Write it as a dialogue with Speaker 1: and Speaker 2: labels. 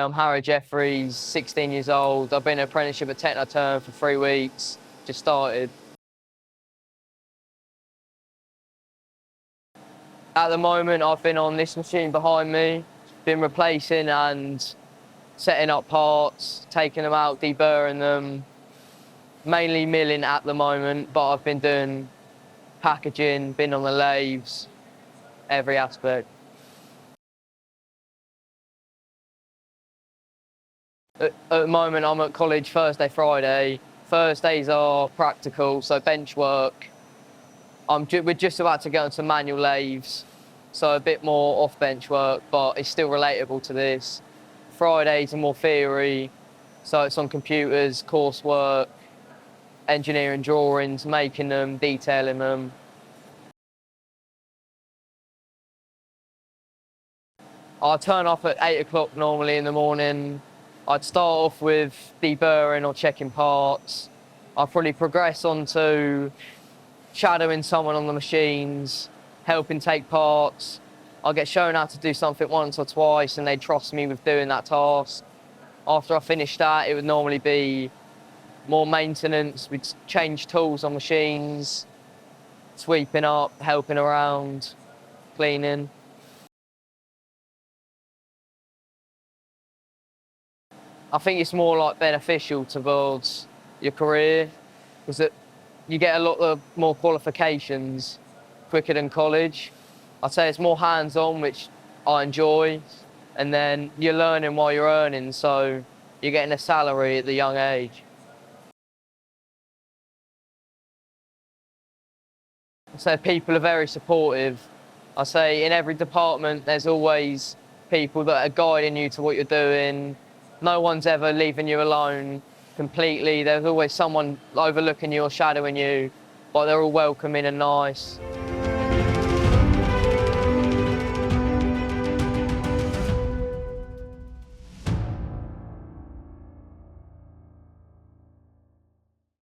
Speaker 1: I'm Harry Jeffries, 16 years old. I've been an apprenticeship at Technoturn for 3 weeks, just started. At the moment, I've been on this machine behind me, been replacing and setting up parts, taking them out, deburring them, mainly milling at the moment, but I've been doing packaging, been on the lathes, every aspect. At the moment, I'm at college Thursday, Friday. Thursdays are practical, so bench work. We're just about to go into manual lathes, so a bit more off-bench work, but it's still relatable to this. Fridays are more theory, so it's on computers, coursework, engineering drawings, making them, detailing them. I turn up at 8 o'clock normally in the morning. I'd start off with deburring or checking parts. I'll probably progress on to shadowing someone on the machines, helping take parts. I'll get shown how to do something once or twice and they trust me with doing that task. After I finish that, it would normally be more maintenance. We'd change tools on machines, sweeping up, helping around, cleaning. I think it's more like beneficial towards your career because you get a lot of more qualifications quicker than college. I'd say it's more hands-on, which I enjoy, and then you're learning while you're earning, so you're getting a salary at the young age. So people are very supportive. I say in every department there's always people that are guiding you to what you're doing. No one's ever leaving you alone completely. There's always someone overlooking you or shadowing you, but they're all welcoming and nice.